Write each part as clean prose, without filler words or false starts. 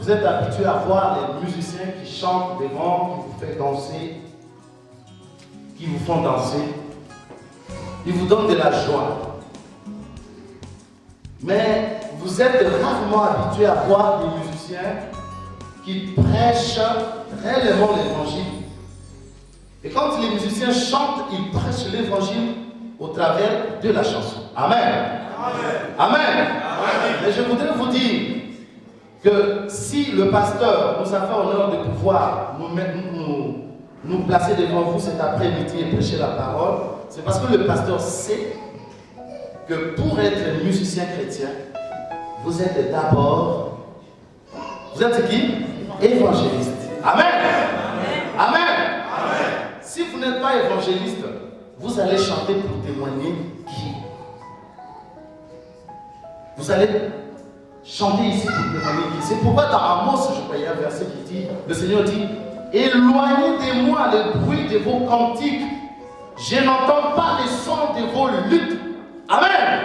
vous êtes habitué à voir les musiciens qui chantent devant, qui vous font danser, qui vous font danser. Ils vous donnent de la joie. Mais vous êtes rarement habitué à voir des musiciens qui prêchent réellement l'évangile. Et quand les musiciens chantent, ils prêchent l'évangile au travers de la chanson. Amen. Amen. Amen. Amen. Mais je voudrais vous dire que si le pasteur nous a fait honneur de pouvoir nous placer devant vous cet après-midi et prêcher la parole, c'est parce que le pasteur sait que pour être musicien chrétien, vous êtes d'abord, vous êtes qui? Évangéliste. Amen. Amen. Amen. Si vous n'êtes pas évangéliste, vous allez chanter pour témoigner qui? Vous allez chanter ici pour témoigner qui? C'est pourquoi dans Amos, je croyais un verset qui dit, le Seigneur dit, éloignez de moi le bruit de vos cantiques. Je n'entends pas les sons de vos luttes. Amen. Amen.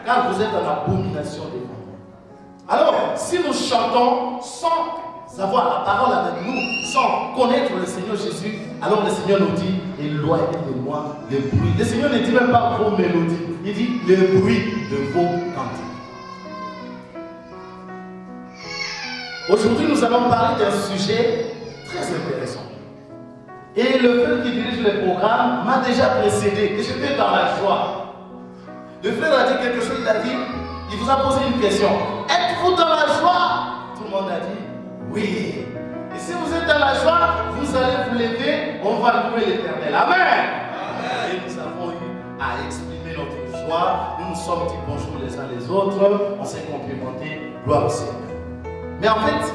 Car vous êtes en abomination devant moi. Alors, si nous chantons sans avoir la parole avec nous, sans connaître le Seigneur Jésus, alors le Seigneur nous dit, éloignez de moi le bruit. Le Seigneur ne dit même pas vos mélodies, il dit le bruit de vos cantiques. Aujourd'hui, nous allons parler d'un sujet très intéressant. Et le frère qui dirige le programme m'a déjà précédé, et j'étais dans la joie. Le frère a dit quelque chose, il a dit, il vous a posé une question. Êtes-vous dans la joie? Tout le monde a dit, oui. Et si vous êtes dans la joie, vous allez vous lever, on va louer l'Éternel. Amen. Amen. Et nous avons eu à exprimer notre joie, nous nous sommes dit bonjour les uns les autres, on s'est complimenté, gloire au Seigneur. Mais en fait,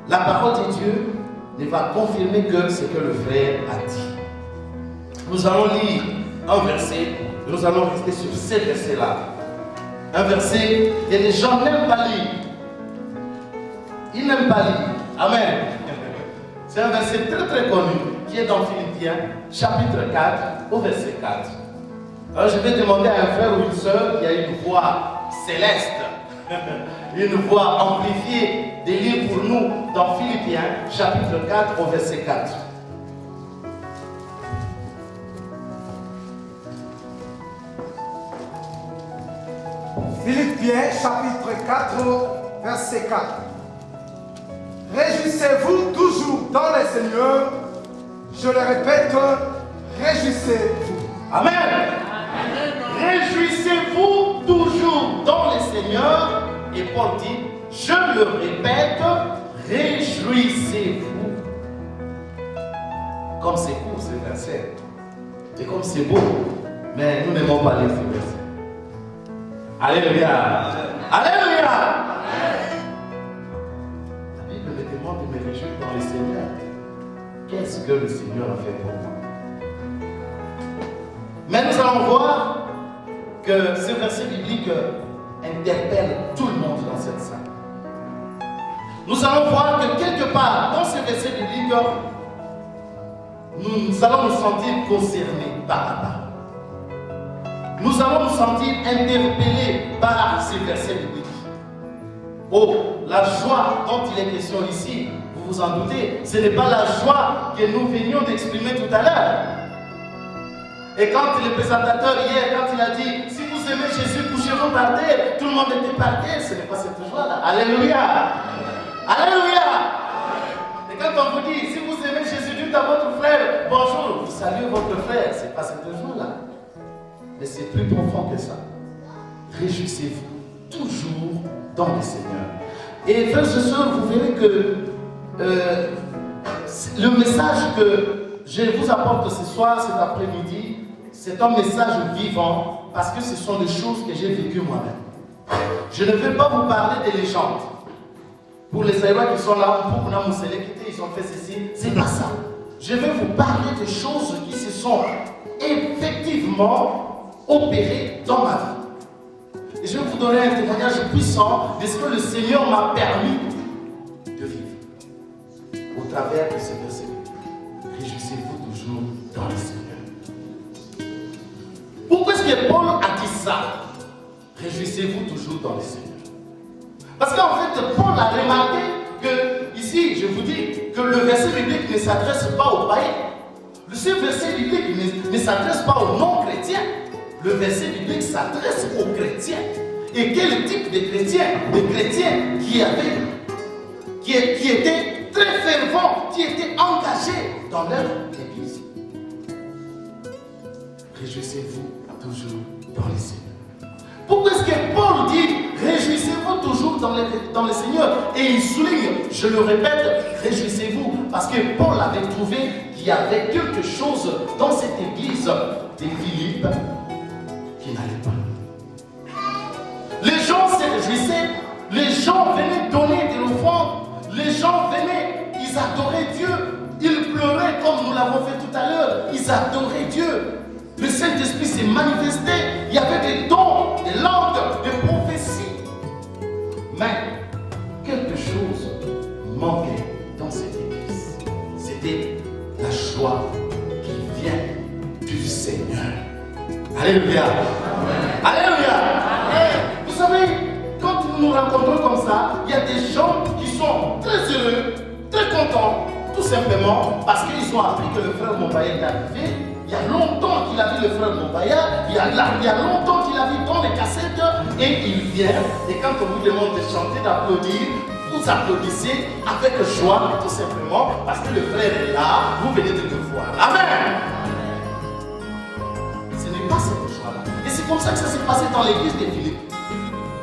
la parole de Dieu ne va confirmer que ce que le frère a dit. Nous allons lire un verset, et nous allons rester sur ces versets-là. Un verset que les gens n'aiment pas lire. Ils n'aiment pas lire. Amen. C'est un verset très très connu qui est dans Philippiens, chapitre 4, au verset 4. Alors je vais demander à un frère ou une soeur qui a une voix céleste, une voix amplifiée, de lire pour nous dans Philippiens, chapitre 4, au verset 4. Philippiens, chapitre 4, verset 4. Réjouissez-vous toujours dans le Seigneur. Je le répète, réjouissez-vous. Amen. Réjouissez-vous toujours dans le Seigneur. Et Paul dit, je le répète, réjouissez-vous. Comme c'est court ce verset, et comme c'est beau, mais nous n'aimons pas lire ce verset. Alléluia. Alléluia. La Bible me demande de me réjouir dans le Seigneur. Qu'est-ce que le Seigneur a fait pour moi? Mais nous allons voir que ce verset biblique interpelle tout le monde dans cette salle. Nous allons voir que quelque part dans ce verset biblique, nous allons nous sentir concernés par la parole. Nous allons nous sentir interpellés par ces versets bibliques. Oh, la joie dont il est question ici, vous vous en doutez, ce n'est pas la joie que nous venions d'exprimer tout à l'heure. Et quand le présentateur hier, quand il a dit, si vous aimez Jésus, couchez-vous par terre, tout le monde était par terre, ce n'est pas cette joie-là. Alléluia. Alléluia. Et quand on vous dit, si vous aimez Jésus, dites à votre frère, bonjour, vous saluez votre frère, ce n'est pas cette joie-là. Mais c'est plus profond que ça. Réjouissez-vous toujours dans le Seigneur. Et frères et sœurs, vous verrez que le message que je vous apporte ce soir, cet après-midi, c'est un message vivant parce que ce sont des choses que j'ai vécues moi-même. Je ne vais pas vous parler des légendes. Pour les Aïrois qui sont là, pour qu'on a ils ont fait ceci, c'est pas ça. Je vais vous parler des choses qui se sont effectivement opérées dans ma vie. Et je vais vous donner un témoignage puissant de ce que le Seigneur m'a permis de vivre. Au travers de ces versets, réjouissez-vous toujours dans le Seigneur. Pourquoi est-ce que Paul a dit ça? Réjouissez-vous toujours dans le Seigneur. Parce qu'en fait, Paul a remarqué le verset biblique ne s'adresse pas aux païens. Ce verset biblique ne s'adresse pas aux non-chrétiens. Le verset biblique s'adresse aux chrétiens. Et quel type de chrétiens? Des chrétiens qui étaient très fervents, qui étaient engagés dans leur église. Réjouissez-vous toujours dans les Seigneurs. Pourquoi est-ce que Paul dit réjouissez-vous toujours dans le Seigneur? Et il souligne, je le répète, réjouissez-vous. Parce que Paul avait trouvé qu'il y avait quelque chose dans cette église de Philippe qui n'allait pas. Les gens se réjouissaient, les gens venaient donner de l'offrande, les gens venaient, ils adoraient Dieu, ils pleuraient comme nous l'avons fait tout à l'heure, ils adoraient Dieu. Le Saint-Esprit s'est manifesté, il y avait des dons, des langues, des prophéties. Mais quelque chose manquait dans cette église. C'était la joie qui vient du Seigneur. Alléluia. Alléluia. Amen. Vous savez, quand nous nous rencontrons comme ça, il y a des gens qui sont très heureux, très contents, tout simplement parce qu'ils ont appris que le frère Mombaya est arrivé. Il y a longtemps qu'il a vu le frère Mombaya, il y a longtemps qu'il a vu dans les cassettes, et il vient, et quand on vous demande de chanter, d'applaudir, vous applaudissez avec joie, tout simplement, parce que le frère est là, vous venez de le voir. Amen. Ce n'est pas cette joie-là. Et c'est comme ça que ça s'est passé dans l'église de Philippe.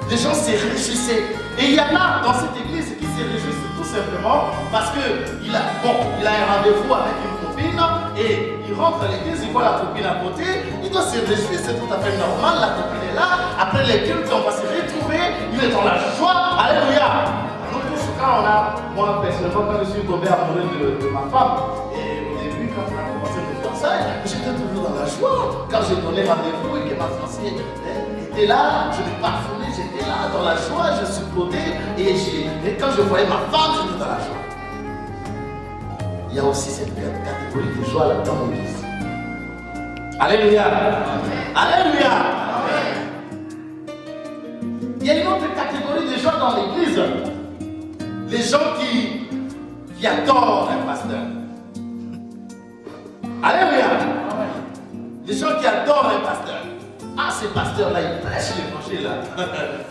Les gens se réjouissaient. Et il y en a dans cette église qui se réjouissent tout simplement parce qu'il a un rendez-vous avec une copine et il rentre à l'église, il voit la copine à côté, il doit se réjouir, c'est tout à fait normal, la copine est là, après les cultes, on va se retrouver, il est dans la joie, alléluia. Nous tous, moi personnellement, quand je suis tombé amoureux de ma femme, et au début, quand on a commencé le fiançailles, j'étais toujours dans la joie. Quand j'ai donné rendez-vous et que ma fiancée était là, je l'ai parfumé, j'étais là dans la joie, je supplautais, et quand je voyais ma femme, j'étais dans la joie. Il y a aussi cette catégorie de joie là dans l'église. Alléluia. Alléluia. Il y a une autre catégorie de joie dans l'église. Les gens qui adorent un pasteur. Alléluia. Les gens qui adorent un pasteur. Ah, ce pasteur-là, il prêche l'évangile là.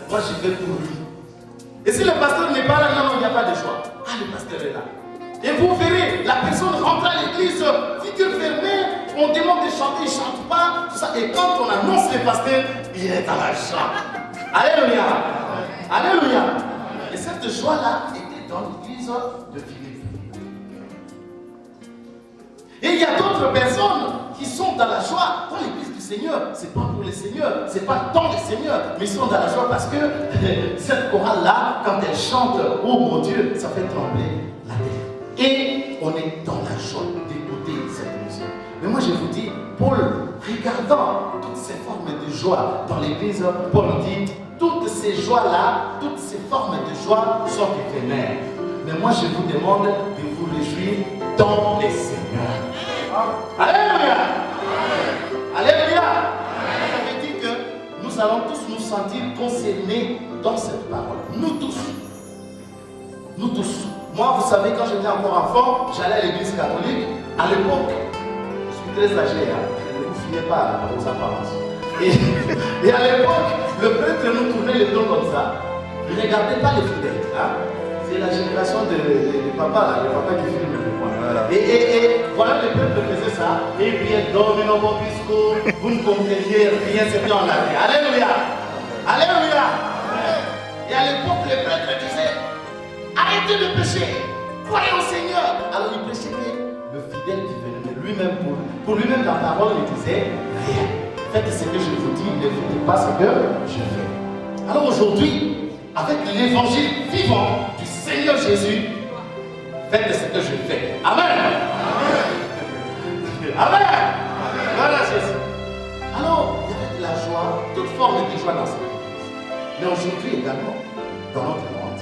Moi, je vais pour lui. Et si le pasteur n'est pas là, non, il n'y a pas de joie. Ah, le pasteur est là. Et vous verrez, la personne rentre à l'église, figure fermée, on demande de chanter, il ne chante pas, tout ça. Et quand on annonce le pasteur, il est dans la joie. Alléluia. Alléluia. Et cette joie-là était dans l'église de Philippe. Et il y a d'autres personnes qui sont dans la joie dans l'église du Seigneur. Ce n'est pas pour le Seigneur, ce n'est pas dans le Seigneur, mais ils sont dans la joie parce que cette chorale-là, quand elle chante, oh mon Dieu, ça fait trembler la terre. Et on est dans la joie d'écouter cette musique. Mais moi je vous dis, Paul, regardant toutes ces formes de joie dans l'église, Paul dit, toutes ces joies-là, toutes ces formes de joie sont éphémères. Mais moi je vous demande de vous réjouir dans les Seigneurs. Alléluia. Alléluia. Ça veut dire que nous allons tous nous sentir concernés dans cette parole. Nous tous. Nous tous. Moi, vous savez, quand j'étais encore enfant, j'allais à l'église catholique. À l'époque, je suis très âgé, hein, ne vous fiez pas aux apparences. Et à l'époque, le prêtre nous tournait les dos comme ça. Il ne regardait pas les fidèles. Hein. C'est la génération de papa, là, le papa qui filme le point. Voilà. Et voilà, le prêtre faisait ça. Et puis, Domino Bobisco, vous ne compreniez rien, c'était en latin. Alléluia. Alléluia. Et à l'époque, le prêtre disait, arrêtez de pécher, croyez au Seigneur. Alors il prêchait que le fidèle qui venait, mais lui-même, pour lui-même, la parole ne disait rien. Faites ce que je vous dis, ne faites pas ce que je fais. Alors aujourd'hui, avec l'évangile vivant du Seigneur Jésus, faites ce que je fais. Amen. Amen. Amen. Voilà Jésus. Alors, il y avait de la joie, toute forme de joie dans cette église. Mais aujourd'hui également, dans notre monde,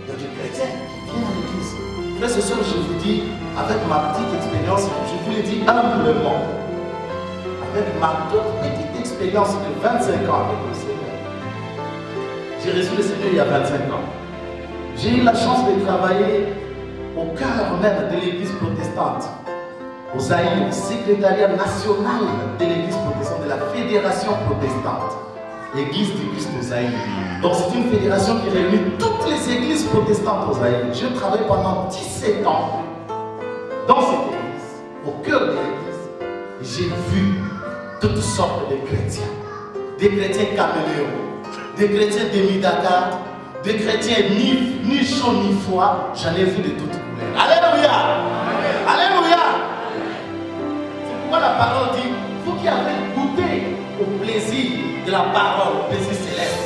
il y a des chrétiens qui viennent à l'église. Frères et sœurs, je vous dis, avec ma petite expérience, je vous le dis humblement, avec ma toute petite expérience de 25 ans avec le Seigneur. J'ai reçu le Seigneur il y a 25 ans. J'ai eu la chance de travailler au cœur même de l'église protestante, au Zaïre, secrétariat national de l'église protestante, de la fédération protestante, l'église du Christ au Zaïre. Donc c'est une fédération qui réunit toutes les églises protestantes au Zaïre. Je travaille pendant 17 ans dans cette église, au cœur de l'église. J'ai vu toutes sortes de chrétiens, des chrétiens caméléons, des chrétiens demi-Dakar, des chrétiens ni chaud ni froid. J'en ai vu de toutes couleurs. Alléluia! Alléluia! C'est pourquoi la parole dit, vous qui avez goûté au plaisir de la parole, au plaisir céleste,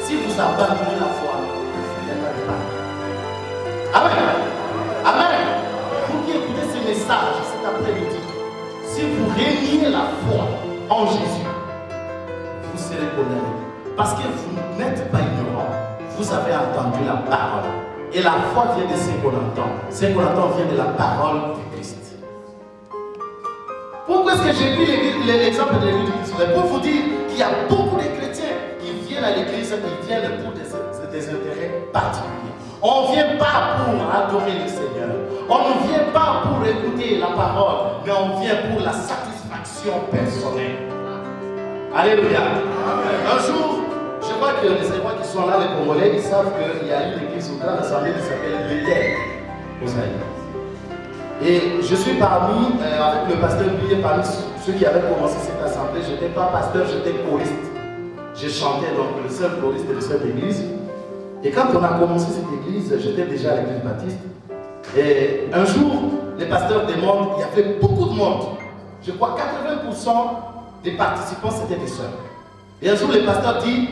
si vous abandonnez la foi, vous n'êtes pas. Amen! Amen! Vous qui écoutez ce message cet après-midi, si vous réuniez la foi en Jésus, vous serez condamné. Parce que vous n'êtes pas ignorant. Vous avez entendu la parole. Et la foi vient de ce qu'on entend. Ce qu'on entend vient de la parole du Christ. Pourquoi est-ce que j'ai pris l'exemple de l'église du Christ? Pour vous dire qu'il y a beaucoup de chrétiens qui viennent à l'église, qui viennent pour des intérêts particuliers. On ne vient pas pour adorer le Seigneur. On ne vient pas pour écouter la parole, mais on vient pour la satisfaction personnelle. Alléluia. Un jour, je crois que les Écois qui sont là, les Congolais, ils savent qu'il y a une église au Grand Assemblée qui s'appelle Bethel au Zaïre. Et je suis parmi, avec le pasteur Billet, parmi ceux qui avaient commencé cette assemblée. Je n'étais pas pasteur, j'étais choriste. Je chantais donc le seul choriste de cette église. Et quand on a commencé cette église, j'étais déjà à l'église baptiste. Et un jour, les pasteurs demandent, il y avait beaucoup de monde. Je crois 80% des participants, c'était des sœurs. Et un jour, le pasteur dit,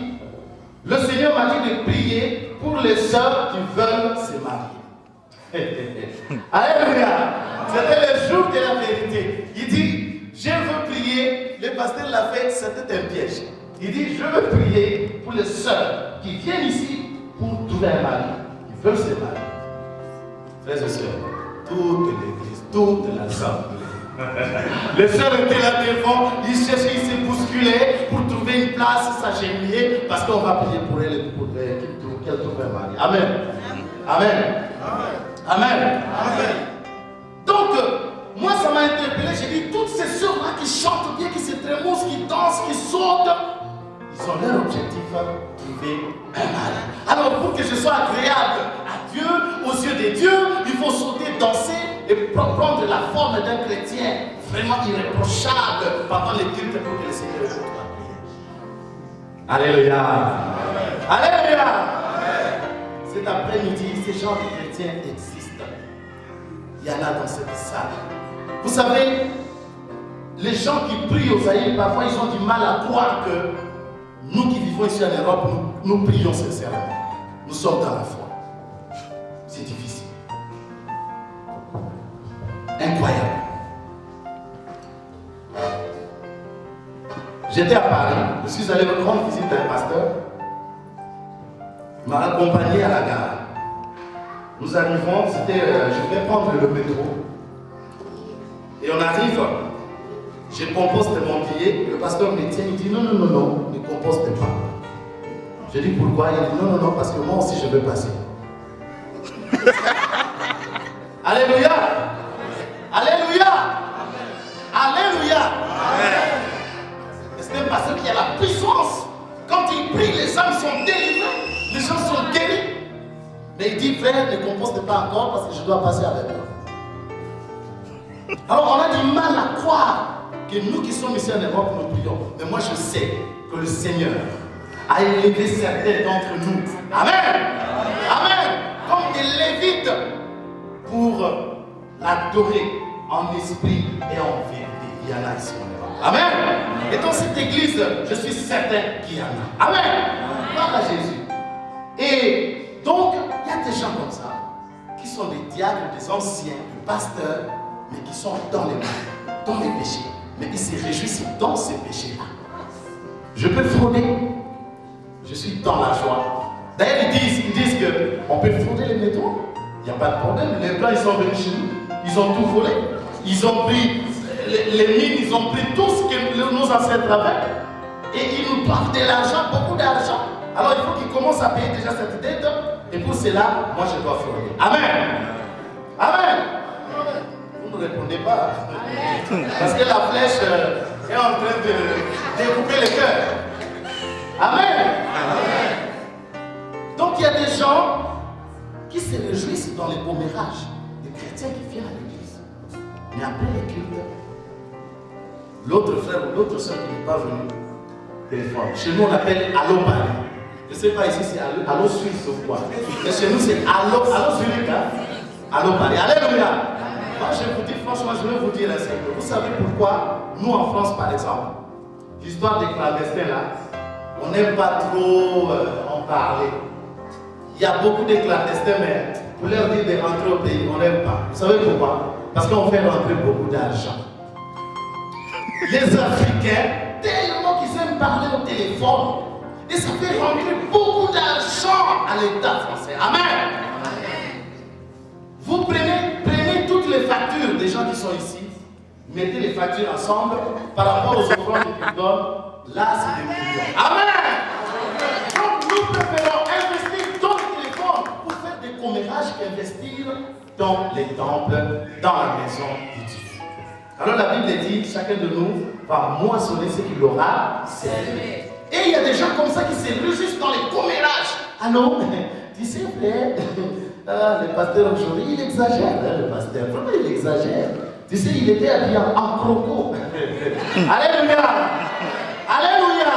le Seigneur m'a dit de prier pour les sœurs qui veulent se marier. Alléluia! C'était le jour de la vérité. Il dit, je veux prier. Le pasteur l'a fait, c'était un piège. Il dit, je veux prier pour les sœurs qui viennent ici pour trouver un mari, qui veulent se marier. Frères et sœurs, toute l'église, toute l'assemblée. Les sœurs étaient là devant, ils cherchaient, ils se bousculaient pour trouver une place, s'agenouiller, parce qu'on va prier pour elle, pour qu'elle trouve un mari. Amen. Amen. Amen. Amen. Donc, moi ça m'a interpellé, j'ai dit, toutes ces sœurs-là qui chantent bien, qui se trémoussent, qui dansent, qui sautent, ils ont leur objectif, trouver un mari. Alors pour que je sois agréable à Dieu, aux yeux de Dieu, il faut sauter, danser et prendre la forme d'un chrétien vraiment irréprochable pendant les cultes pour que le Seigneur écoute la prière. Alléluia. Alléluia. Cet après-midi, ces gens de chrétiens existent. Il y en a dans cette salle. Vous savez, les gens qui prient aux Zaïre, parfois ils ont du mal à croire que nous qui vivons ici en Europe, nous prions sincèrement. Nous sommes dans la foi. C'est difficile. Incroyable. J'étais à Paris, je suis allé rendre visite à un pasteur. Il m'a accompagné à la gare. Nous arrivons, je voulais prendre le métro. Et on arrive, je composte mon billet, le pasteur me tient, il dit non, ne composte pas. Je dis pourquoi? Il dit non, parce que moi aussi je veux passer. Alléluia! Alléluia! Alléluia! C'est un pasteur qui a la puissance. Quand il prie, les âmes sont délivrées, les gens sont guéris. Mais il dit, frère, ne composte pas encore parce que je dois passer avec toi. Alors on a du mal à croire que nous qui sommes ici en Europe, nous prions. Mais moi je sais que le Seigneur a élevé certains d'entre nous. Amen! Amen! Comme des Lévites pour l'adorer en esprit et en vérité. Il y en a ici en Europe. Amen! Et dans cette église, je suis certain qu'il y en a. Amen! Gloire à Jésus. Et donc, il y a des gens comme ça qui sont des diacres, des anciens, des pasteurs, mais qui sont dans les mal, dans les péchés. Mais ils se réjouissent dans ces péchés-là. Je peux frauder. Je suis dans la joie. D'ailleurs, ils disent qu'on peut frauder les métros. Il n'y a pas de problème. Les Blancs, ils sont venus chez nous. Ils ont tout volé. Ils ont pris les mines, ils ont pris tout ce que nos ancêtres avaient. Et ils nous doivent de l'argent, beaucoup d'argent. Alors il faut qu'ils commencent à payer déjà cette dette. Et pour cela, moi je dois frauder. Amen. Amen. Vous ne répondez pas. Parce que la flèche est en train de découper le cœur. Amen. Donc il y a des gens qui se réjouissent dans les commérages des chrétiens qui viennent à l'église. Mais après les cultes, l'autre frère ou l'autre soeur qui n'est pas venu, téléphone. Chez nous on appelle Allo Paris. Je ne sais pas ici c'est Allo Suisse ou quoi. Mais chez nous c'est Allo Zurich. Allo Paris. Alléluia. Moi je vous dis franchement, je vais vous dire un secret. Vous savez pourquoi nous en France par exemple, l'histoire des clandestins là, on n'aime pas trop en parler. Il y a beaucoup de clandestins, mais pour leur dire de rentrer au pays, on n'aime pas. Vous savez pourquoi? Parce qu'on fait rentrer beaucoup d'argent. Les Africains, tellement qu'ils aiment parler au téléphone, et ça fait rentrer beaucoup d'argent à l'État français. Amen. Vous prenez toutes les factures des gens qui sont ici, mettez les factures ensemble par rapport aux offrandes qu'ils donnent, là c'est des millions. Amen. Donc nous préférons investir dans le téléphone pour faire des commérages qu'investir dans les temples, dans la maison de Dieu. Alors la Bible dit, chacun de nous va moissonner ce qu'il aura semé. Et il y a des gens comme ça qui se réjouissent dans les commérages. Ah non, tu sais frère, le pasteur aujourd'hui il exagère, le pasteur, vraiment il exagère. Tu sais, il était habillé en croco. Alléluia. Alléluia.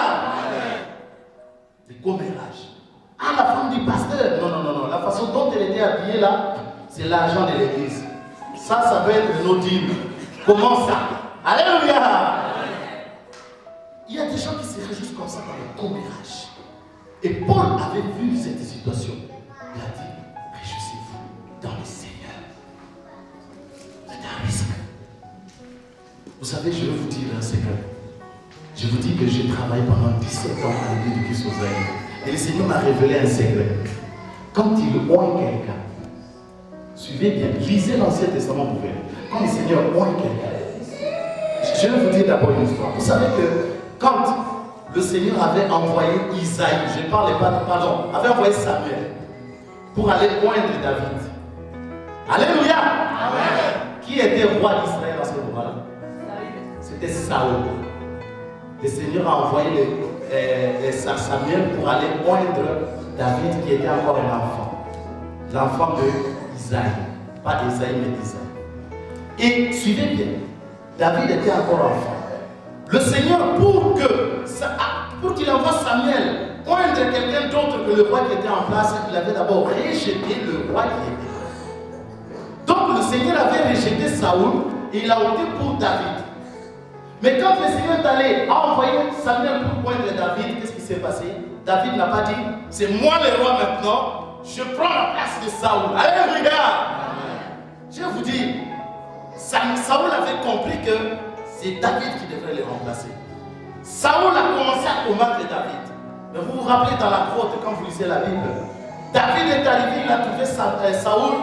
Des commérages. Ah, la femme du pasteur. Non. La façon dont elle était habillée là, c'est l'argent de l'église. Ça doit être nos dîmes. Comment ça? Alléluia. Il y a des gens qui se réjouissent comme ça dans les commérages. Et Paul avait vu cette situation. Il a dit, réjouissez-vous dans le Seigneur. C'est un risque. Vous savez, je vais vous dire un secret. Je vous dis que j'ai travaillé pendant 17 ans à l'église du Christ aux Aïeux. Et le Seigneur m'a révélé un secret. Quand il oint quelqu'un, suivez bien, lisez l'Ancien Testament pour verre. Quand le Seigneur oint quelqu'un, je vais vous dire d'abord une histoire. Vous savez que quand le Seigneur avait envoyé Isaïe, je ne parlais pas de pardon, avait envoyé Samuel pour aller oindre David. Alléluia. Amen. Qui était roi d'Israël à ce moment-là? C'était Saül. Le Seigneur a envoyé Samuel pour aller oindre David qui était encore un enfant. L'enfant de Isaïe. Pas Isaïe mais d'Isaïe. Et suivez bien, David était encore enfant. Le Seigneur, pour qu'il envoie Samuel oindre quelqu'un d'autre que le roi qui était en place, il avait d'abord rejeté le roi qui était là. Donc le Seigneur avait rejeté Saül et il a opté pour David. Mais quand le Seigneur est allé envoyer Samuel pour oindre David, qu'est-ce qui s'est passé? David n'a pas dit, c'est moi le roi maintenant, je prends la place de Saül. Alléluia. Je vais vous dire, Saül avait compris que c'est David qui devrait le remplacer. Saül a commencé à combattre David. Mais vous vous rappelez dans la grotte, quand vous lisez la Bible, David est arrivé, il a trouvé Saül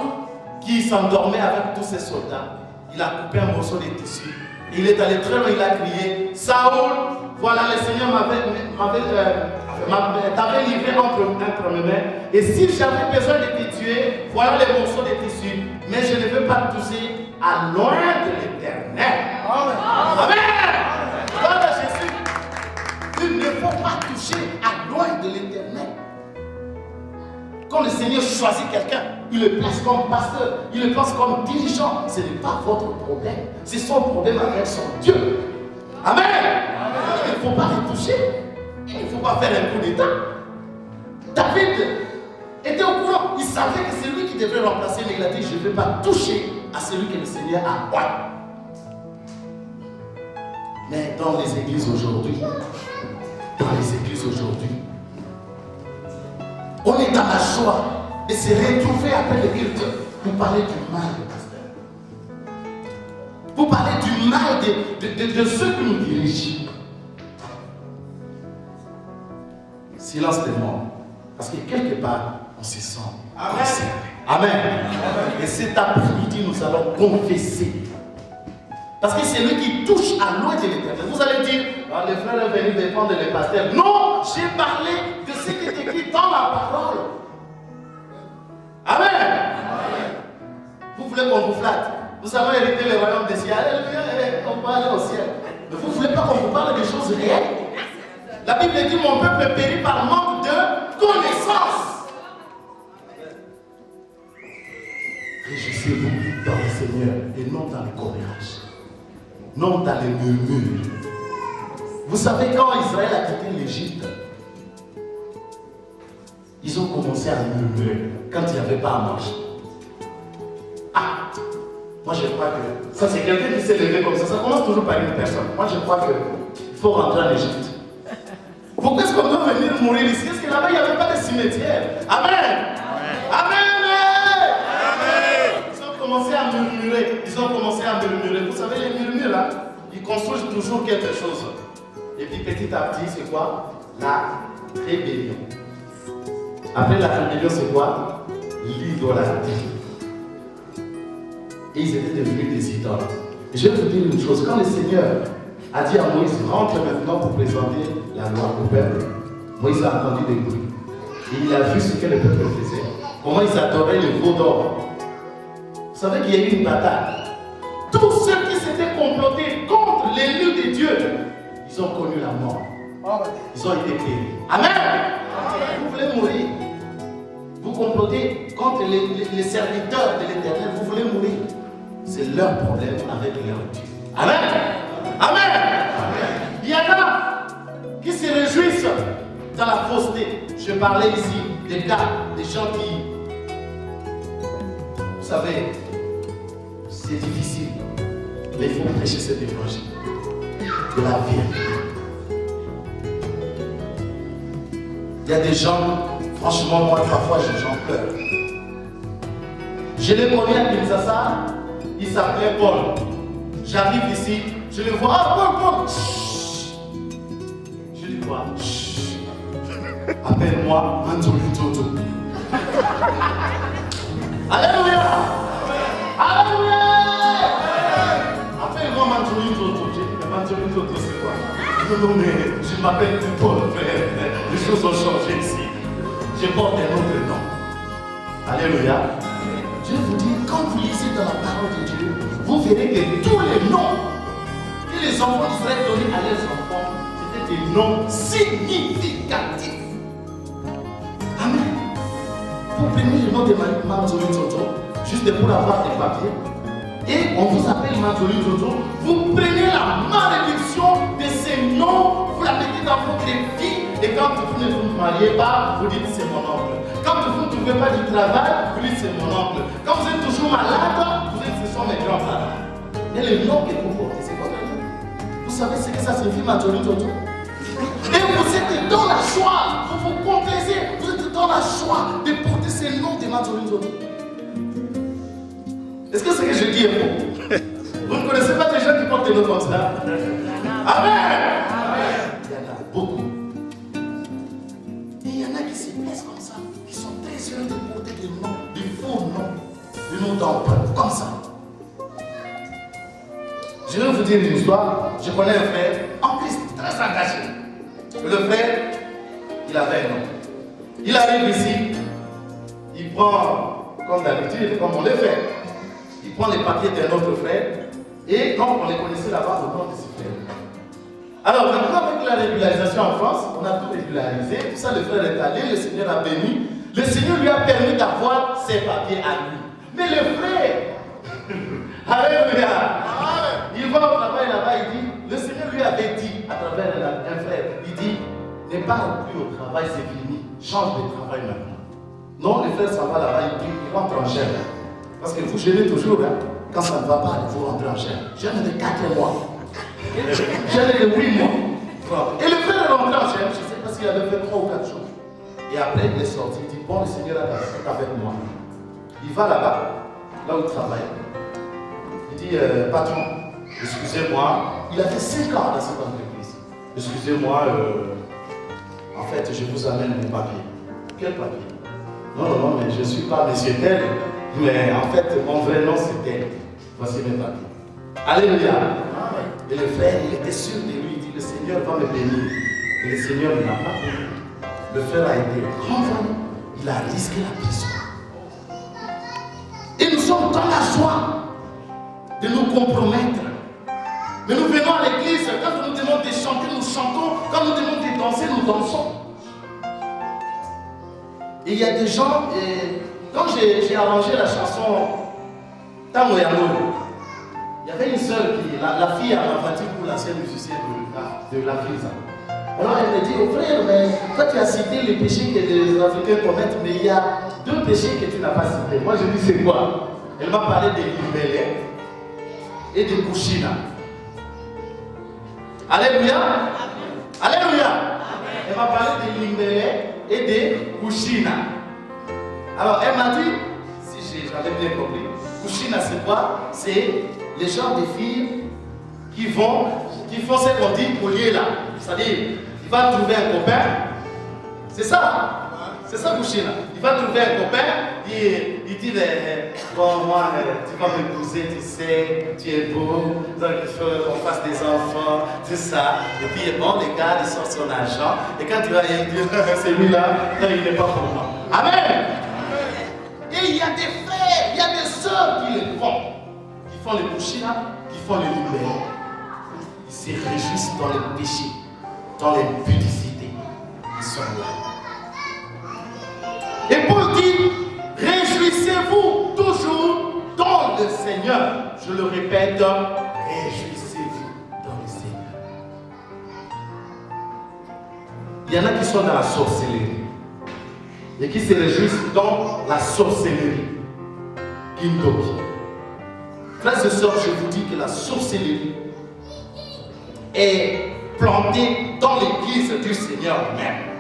qui s'endormait avec tous ses soldats. Il a coupé un morceau de tissu. Il est allé très loin, il a crié, Saül, voilà, le Seigneur t'avait livré entre mes mains. Et si j'avais besoin de te tuer, voilà les morceaux de tissu. Mais je ne veux pas toucher à loin de l'Éternel. Amen. Amen. Voilà Jésus. Il ne faut pas toucher à loin de l'Éternel. Quand le Seigneur choisit quelqu'un, il le place comme pasteur, il le place comme dirigeant. Ce n'est pas votre problème. C'est son problème avec son Dieu. Amen. Il ne faut pas les toucher. Il ne faut pas faire un coup d'état. David était au courant. Il savait que c'est lui qui devait remplacer, mais il a dit, je ne vais pas toucher à celui que le Seigneur a oint. Mais dans les églises aujourd'hui, on est dans la joie de se retrouver après le culte pour parler du mal du pasteur. Pour parler du mal de ceux qui nous dirigent. Silence des morts. Parce que quelque part, on se sent concerné. Amen. Et cet après-midi, nous allons confesser. Parce que c'est lui qui touche à loin de l'Éternel. Vous allez dire, ah, les frères sont venus défendre les pasteurs. Non, j'ai parlé de ce qui est écrit dans la parole. Amen. Vous voulez qu'on vous flatte. Vous avez hérité le royaume des cieux. Alléluia, on va aller au ciel. Mais vous ne voulez pas qu'on vous parle des choses réelles. La Bible dit mon peuple périt par manque de connaissance. Réjouissez-vous dans le Seigneur et non dans le commérage, non dans les murmures. Vous savez, quand Israël a quitté l'Égypte, ils ont commencé à murmurer quand il n'y avait pas à manger. Ah, moi je crois que ça c'est quelqu'un qui s'est levé comme ça. Ça commence toujours par une personne. Moi je crois qu'il faut rentrer en Égypte. Pourquoi est-ce qu'on doit venir mourir ici? Est-ce que là-bas il n'y avait pas de cimetière? Amen. Amen. Ils ont commencé à murmurer. Vous savez, les murmures là, ils construisent toujours quelque chose. Et puis petit à petit, c'est quoi? La rébellion. Après la rébellion, c'est quoi? L'idolâtrie. Et ils étaient devenus des idoles. Et je vais vous dire une chose, quand le Seigneur a dit à Moïse, rentre maintenant pour présenter la loi au peuple, Moïse a entendu des bruits. Et il a vu ce que le peuple faisait. Comment ils adoraient le veau d'or. Vous savez qu'il y a eu une bataille. Tous ceux qui s'étaient complotés contre l'élu de Dieu, ils ont connu la mort. Ils ont été péris. Amen. Vous voulez mourir. Vous complotez contre les serviteurs de l'Éternel. Vous voulez mourir. C'est leur problème avec leur Dieu. Amen. Amen. Il y en a qui se réjouissent dans la fausseté. Je parlais ici des cas, des gens qui, vous savez, c'est difficile, mais il faut prêcher cet évangile de la vérité. Il y a des gens, franchement, moi, parfois, j'en pleure. Je l'ai connu à Kinshasa, il s'appelait Paul. J'arrive ici, je le vois, ah, Paul, chut. Je lui vois, chut. Appelle-moi Manzoli Toto. Alléluia! Alléluia! Appelle-moi Manzoli Toto. J'ai dit, mais Manzoli Toto, c'est quoi? Non, mais je m'appelle plus Paul, frère. Les choses ont changé ici. Je porte un autre nom. Alléluia. Je vous dis, quand vous lisez dans la parole de Dieu, vous verrez que tous les noms que les enfants d'Israël donnaient à leurs enfants, c'était des noms significatifs. Amen. Vous prenez le nom de Manzoli Toto, juste pour avoir des papiers, et on vous appelle Manzoli Toto, vous prenez la malédiction de ces noms, vous la mettez dans votre vie, et quand vous ne vous mariez pas, vous dites c'est mon oncle. Quand vous ne trouvez pas du travail, vous dites c'est mon oncle. Quand vous êtes toujours malade, vous dites ce sont mes grands-parents. Mais le nom que vous portez, c'est votre nom. Vous savez ce que ça signifie, Manzoli Toto? Et vous êtes dans la joie, vous vous complaisez, vous êtes dans la joie de porter ces noms de Manzoli Toto. Est-ce que ce que je dis est faux? Vous ne connaissez pas des gens qui portent des noms comme ça? Amen! Il y en a beaucoup. Et il y en a qui se plaisent comme ça, qui sont très heureux de porter des noms, des faux noms, des noms d'emprunt, comme ça. Je vais vous dire une histoire. Je connais un frère en Christ, très engagé. Le frère, il avait un nom. Il arrive ici, il prend, comme d'habitude, comme on le fait, il prend les papiers d'un autre frère, et comme on les connaissait là-bas, au nom de ce frère. Alors maintenant, avec la régularisation en France, on a tout régularisé, tout ça, le frère est allé, le Seigneur a béni, le Seigneur lui a permis d'avoir ses papiers à lui. Mais le frère, alléluia, il va au travail là-bas, il dit, le Seigneur lui avait dit à travers un frère, il dit, ne parle plus au travail, c'est fini, change de travail maintenant. Non, le frère s'en va là-bas, il dit, il rentre en chair. Parce que vous gênez toujours, hein, quand ça ne va pas, il faut rentrer en chair. Jeûne de 4 mois. Jeûne de 8 mois. Et le frère est rentré en chair, je ne sais pas s'il avait fait 3 ou 4 jours. Et après, il est sorti, il dit, bon, le Seigneur est avec moi. Il va là-bas, là où il travaille. Il dit, patron, excusez-moi, il a fait 5 ans dans cette entreprise. Excusez-moi, en fait, je vous amène mes papiers. Quel papier? Non, non, non, mais je ne suis pas monsieur tel, mais en fait, mon vrai nom c'est tel. Voici mes papiers. Alléluia. Et le frère, il était sûr de lui, il dit, le Seigneur va me bénir. Et le Seigneur ne l'a pas béni. Le frère a été renvoyé, il a risqué la prison. Et nous sommes dans la joie de nous compromettre. Mais nous venons à l'église, quand on nous demande de chanter, nous chantons. Quand on nous demande de danser, nous dansons. Et il y a des gens, quand j'ai arrangé la chanson Tango Yango, il y avait une sœur qui, la fille a inventé pour l'ancienne musicienne de la fille. Alors elle me dit, oh frère, mais toi tu as cité les péchés que les Africains commettent, mais il y a 2 péchés que tu n'as pas cités. Moi je dis c'est quoi? Elle m'a parlé de Limbélé et de Kushina. Alléluia. Alléluia. Elle m'a parlé de Limbélé et de Kushina. Alors elle m'a dit, si j'avais bien compris, Kushina c'est quoi? C'est les genres de filles qui font ce qu'on dit collier là. C'est-à-dire, il va trouver un copain. C'est ça. C'est ça Kushina. Il va trouver un copain, il dit bon moi tu vas m'épouser, tu sais, tu es beau, donc il faut qu'on fasse des enfants, tout ça. Et puis bon, les gars, il sort son argent. Et quand tu vas lui dire celui-là, il n'est pas pour moi. Amen. Et il y a des frères, il y a des sœurs qui le font. Qui font les Kushina, qui font les libéraux. Ils se réjouissent dans les péchés, dans les pudicités. Ils sont là. Et Paul dit, réjouissez-vous toujours dans le Seigneur. Je le répète, réjouissez-vous dans le Seigneur. Il y en a qui sont dans la sorcellerie et qui se réjouissent dans la sorcellerie. Kindoki. Frères et sœurs, je vous dis que la sorcellerie est plantée dans l'église du Seigneur même.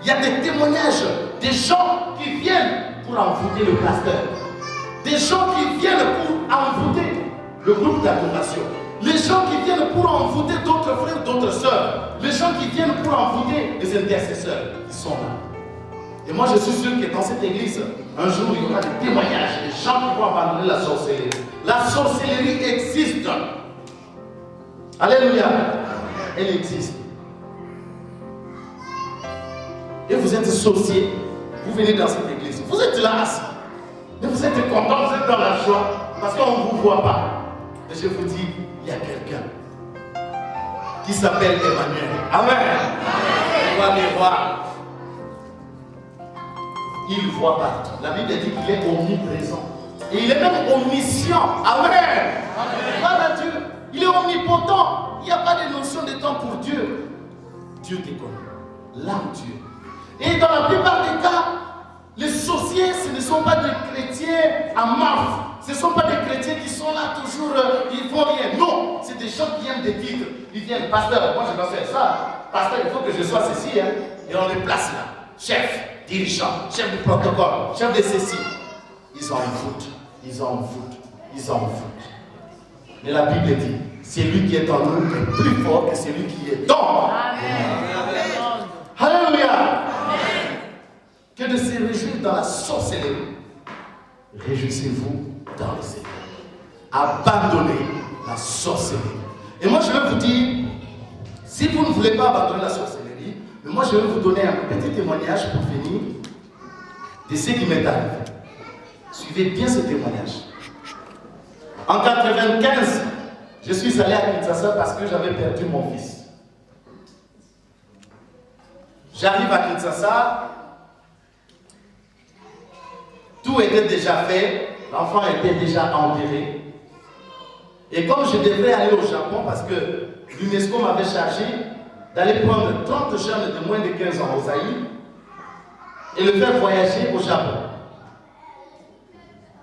Il y a des témoignages, des gens qui viennent pour envoûter le pasteur, des gens qui viennent pour envoûter le groupe d'adoration, les gens qui viennent pour envoûter d'autres frères, d'autres sœurs, les gens qui viennent pour envoûter les intercesseurs. Ils sont là. Et moi je suis sûr que dans cette église, un jour il y aura des témoignages, des gens qui vont abandonner la sorcellerie. La sorcellerie existe. Alléluia. Elle existe. Et vous êtes sorcier, vous venez dans cette église, vous êtes là assis, mais vous êtes content, vous êtes dans la joie, parce qu'on ne vous voit pas. Et je vous dis, il y a quelqu'un qui s'appelle Emmanuel. Amen. On va les voir. Il voit partout. La Bible dit qu'il est omniprésent. Et il est même omniscient. Amen. Voilà Dieu. Il est omnipotent. Il n'y a pas de notion de temps pour Dieu. Dieu te connaît. Là où tu es. Et dans la plupart des cas, les sorciers, ce ne sont pas des chrétiens en marche. Ce ne sont pas des chrétiens qui sont là toujours, ils font rien. Non, c'est des gens qui aiment des titres. Ils viennent, pasteur, moi je dois faire ça. Pasteur, il faut que je sois ceci. Hein. Et on les place là. Chef, dirigeant, chef du protocole, chef de ceci. Ils en foutent, ils en foutent, ils en foutent. Mais la Bible dit, c'est lui qui est en nous est plus fort que celui qui est dans. Alléluia. Que de se réjouir dans la sorcellerie. Réjouissez-vous dans le Seigneur. Abandonnez la sorcellerie. Et moi je vais vous dire, si vous ne voulez pas abandonner la sorcellerie, mais moi je vais vous donner un petit témoignage pour finir de ce qui m'est arrivé. Suivez bien ce témoignage. En 1995, je suis allé à Kinshasa parce que j'avais perdu mon fils. J'arrive à Kinshasa, tout était déjà fait, l'enfant était déjà enterré. Et comme je devrais aller au Japon, parce que l'UNESCO m'avait chargé d'aller prendre 30 jeunes de moins de 15 ans au Zaïre et le faire voyager au Japon.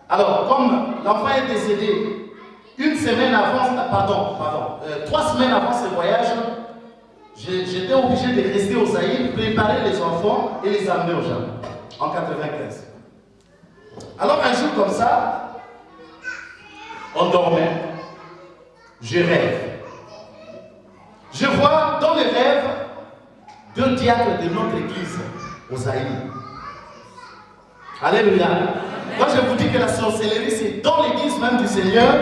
Alors, comme l'enfant est décédé une semaine avant, 3 semaines avant ce voyage, j'étais obligé de rester au Zaïre, préparer les enfants et les amener au Japon, en 1995. Alors un jour comme ça, on dormait, je rêve. Je vois dans les rêves 2 diacres de notre église au Zaïre. Alléluia. Moi je vous dis que la sorcellerie c'est dans l'église même du Seigneur.